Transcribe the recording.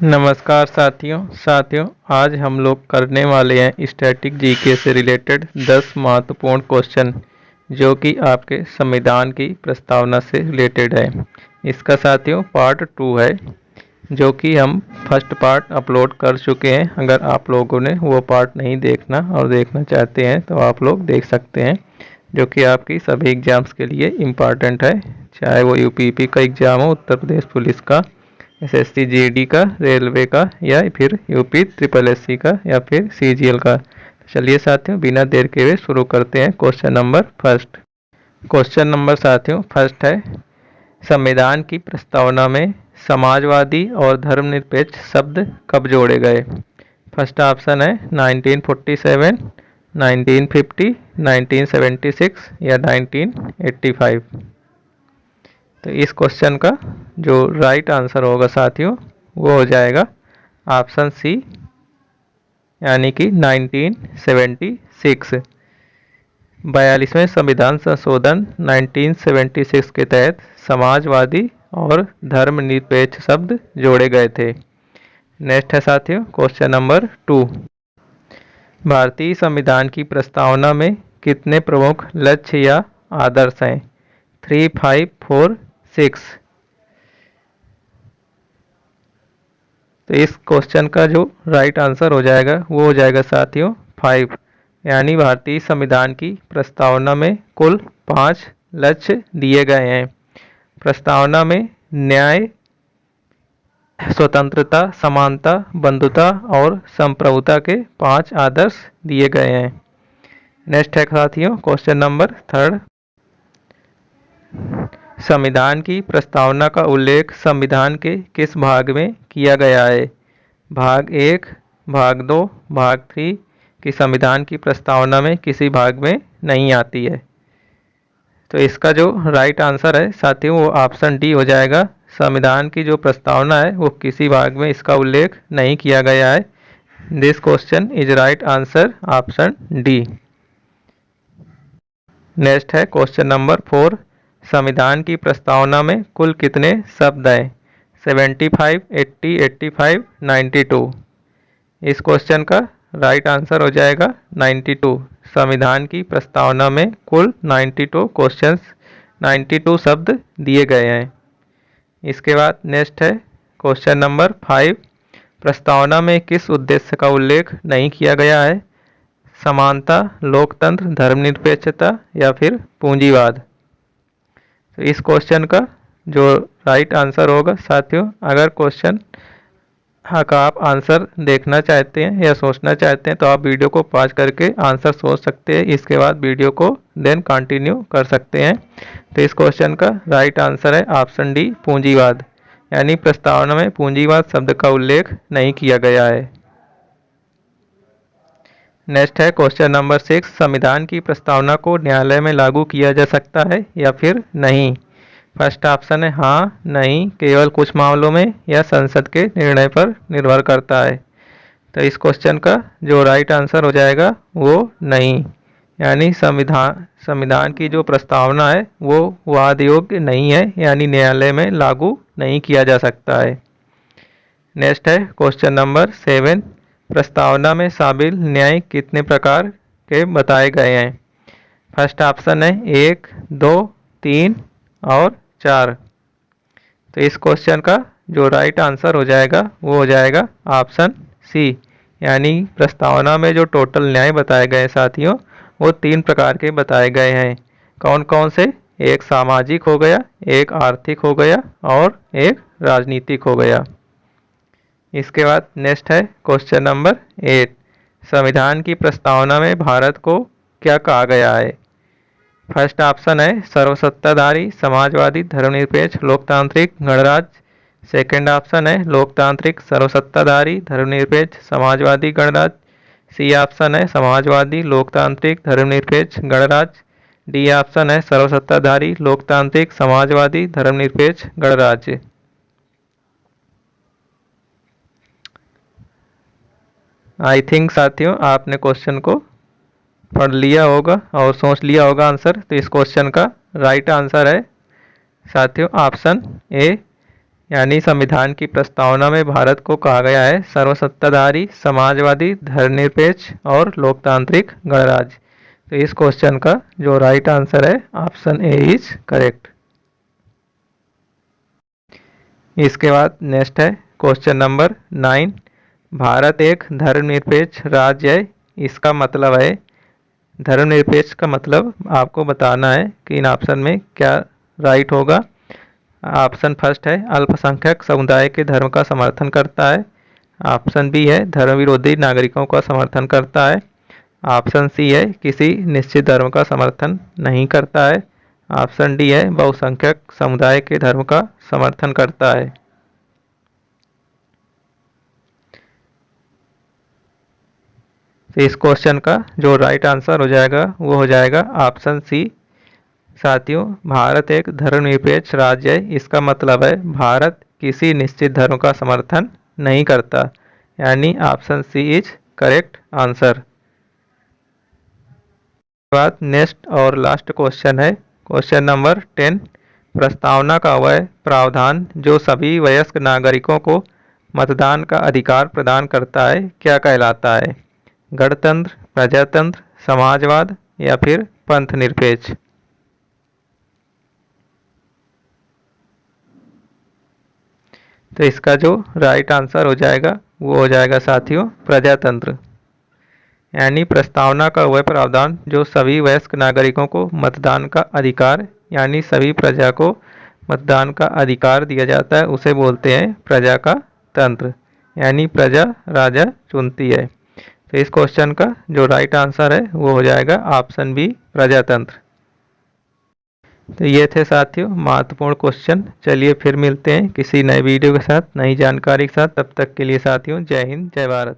नमस्कार साथियों आज हम लोग करने वाले हैं स्टैटिक जीके से रिलेटेड 10 महत्वपूर्ण क्वेश्चन जो कि आपके संविधान की प्रस्तावना से रिलेटेड है। इसका साथियों पार्ट 2 है जो कि हम फर्स्ट पार्ट अपलोड कर चुके हैं। अगर आप लोगों ने वो पार्ट नहीं देखना और देखना चाहते हैं तो आप लोग देख सकते हैं, जो कि आपकी सभी एग्ज़ाम्स के लिए इम्पॉर्टेंट है, चाहे वो यूपीपी का एग्ज़ाम हो, उत्तर प्रदेश पुलिस का, एसएससी जीडी का, रेलवे का, या फिर यूपी ट्रिपल एससी का, या फिर सीजीएल का। चलिए साथियों बिना देर के हुए शुरू करते हैं। Question number first. Question number साथियों फर्स्ट है, संविधान की प्रस्तावना में समाजवादी और धर्मनिरपेक्ष शब्द कब जोड़े गए? फर्स्ट ऑप्शन है 1947, 1950, 1976 या 1985। तो इस क्वेश्चन का जो राइट आंसर होगा साथियों वो हो जाएगा ऑप्शन सी, यानी कि 1976। 42वें संविधान संशोधन 1976 के तहत समाजवादी और धर्मनिरपेक्ष शब्द जोड़े गए थे। नेक्स्ट है साथियों क्वेश्चन नंबर 2। भारतीय संविधान की प्रस्तावना में कितने प्रमुख लक्ष्य या आदर्श हैं? 3, 5, 4, 6। तो इस क्वेश्चन का जो राइट आंसर हो जाएगा वो हो जाएगा साथियों 5, यानी भारतीय संविधान की प्रस्तावना में कुल 5 लक्ष्य दिए गए हैं। प्रस्तावना में न्याय, स्वतंत्रता, समानता, बंधुता और संप्रभुता के 5 आदर्श दिए गए हैं। नेक्स्ट है साथियों क्वेश्चन नंबर 3। संविधान की प्रस्तावना का उल्लेख संविधान के किस भाग में किया गया है? भाग 1, भाग 2, भाग 3 की संविधान की प्रस्तावना में किसी भाग में नहीं आती है। तो इसका जो राइट आंसर है साथियों वो ऑप्शन डी हो जाएगा। संविधान की जो प्रस्तावना है वो किसी भाग में इसका उल्लेख नहीं किया गया है। This question is right answer option D. Next है क्वेश्चन नंबर 4। संविधान की प्रस्तावना में कुल कितने शब्द हैं? 75, 80, 85, 92। इस क्वेश्चन का राइट आंसर हो जाएगा 92। संविधान की प्रस्तावना में कुल 92 शब्द दिए गए हैं। इसके बाद नेक्स्ट है क्वेश्चन नंबर 5। प्रस्तावना में किस उद्देश्य का उल्लेख नहीं किया गया है? समानता, लोकतंत्र, धर्मनिरपेक्षता या फिर पूंजीवाद। तो इस क्वेश्चन का जो राइट आंसर होगा साथियों, अगर क्वेश्चन का आप आंसर देखना चाहते हैं या सोचना चाहते हैं तो आप वीडियो को पॉज करके आंसर सोच सकते हैं, इसके बाद वीडियो को देन कंटिन्यू कर सकते हैं। तो इस क्वेश्चन का राइट आंसर है ऑप्शन डी, पूंजीवाद, यानी प्रस्तावना में पूंजीवाद शब्द का उल्लेख नहीं किया गया है। नेक्स्ट है क्वेश्चन नंबर 6। संविधान की प्रस्तावना को न्यायालय में लागू किया जा सकता है या फिर नहीं? फर्स्ट ऑप्शन है हाँ, नहीं, केवल कुछ मामलों में, या संसद के निर्णय पर निर्भर करता है। तो इस क्वेश्चन का जो राइट आंसर हो जाएगा वो नहीं, यानी संविधान की जो प्रस्तावना है वो वाद योग्य नहीं है, यानी न्यायालय में लागू नहीं किया जा सकता है। नेक्स्ट है क्वेश्चन नंबर 7। प्रस्तावना में शामिल न्याय कितने प्रकार के बताए गए हैं? फर्स्ट ऑप्शन है 1, 2, 3 और 4। तो इस क्वेश्चन का जो राइट आंसर हो जाएगा वो हो जाएगा ऑप्शन सी, यानी प्रस्तावना में जो टोटल न्याय बताए गए साथियों वो 3 प्रकार के बताए गए हैं। कौन कौन से? एक सामाजिक हो गया, एक आर्थिक हो गया और एक राजनीतिक हो गया। इसके बाद नेक्स्ट है क्वेश्चन नंबर 8। संविधान की प्रस्तावना में भारत को क्या कहा गया है? फर्स्ट ऑप्शन है सर्वसत्ताधारी, समाजवादी, धर्मनिरपेक्ष, लोकतांत्रिक, गणराज्य। सेकंड ऑप्शन है लोकतांत्रिक, सर्वसत्ताधारी, धर्मनिरपेक्ष, समाजवादी, गणराज्य। सी ऑप्शन है समाजवादी, लोकतांत्रिक, धर्मनिरपेक्ष, गणराज्य। डी ऑप्शन है सर्वसत्ताधारी, लोकतांत्रिक, समाजवादी, धर्मनिरपेक्ष, गणराज्य। आई थिंक साथियों आपने क्वेश्चन को पढ़ लिया होगा और सोच लिया होगा आंसर। तो इस क्वेश्चन का राइट आंसर है साथियों ऑप्शन ए, यानी संविधान की प्रस्तावना में भारत को कहा गया है सर्वसत्ताधारी, समाजवादी, धर्मनिरपेक्ष और लोकतांत्रिक गणराज्य। तो इस क्वेश्चन का जो राइट आंसर है ऑप्शन ए इज करेक्ट। इसके बाद नेक्स्ट है क्वेश्चन नंबर 9। भारत एक धर्मनिरपेक्ष राज्य है, इसका मतलब है, धर्मनिरपेक्ष का मतलब आपको बताना है कि इन ऑप्शन में क्या राइट होगा। ऑप्शन फर्स्ट है अल्पसंख्यक समुदाय के धर्म का समर्थन करता है। ऑप्शन बी है धर्म विरोधी नागरिकों का समर्थन करता है। ऑप्शन सी है किसी निश्चित धर्म का समर्थन नहीं करता है। ऑप्शन डी है बहुसंख्यक समुदाय के धर्म का समर्थन करता है। तो इस क्वेश्चन का जो राइट आंसर हो जाएगा वो हो जाएगा ऑप्शन सी। साथियों, भारत एक धर्मनिरपेक्ष राज्य है, इसका मतलब है भारत किसी निश्चित धर्म का समर्थन नहीं करता, यानी option C is correct answer. बाद नेक्स्ट और लास्ट क्वेश्चन है क्वेश्चन नंबर 10। प्रस्तावना का वह प्रावधान जो सभी वयस्क नागरिकों को मतदान का अधिकार प्रदान करता है क्या कहलाता है? गणतंत्र, प्रजातंत्र, समाजवाद या फिर पंथ निरपेक्ष? तो इसका जो राइट आंसर हो जाएगा वो हो जाएगा साथियों प्रजातंत्र। यानी प्रस्तावना का वह प्रावधान जो सभी वयस्क नागरिकों को मतदान का अधिकार, यानी सभी प्रजा को मतदान का अधिकार दिया जाता है, उसे बोलते हैं प्रजा का तंत्र, यानी प्रजा राजा चुनती है। तो इस क्वेश्चन का जो राइट आंसर है वो हो जाएगा ऑप्शन बी प्रजातंत्र। तो ये थे साथियों महत्वपूर्ण क्वेश्चन। चलिए फिर मिलते हैं किसी नए वीडियो के साथ, नई जानकारी के साथ। तब तक के लिए साथियों जय हिंद, जय भारत।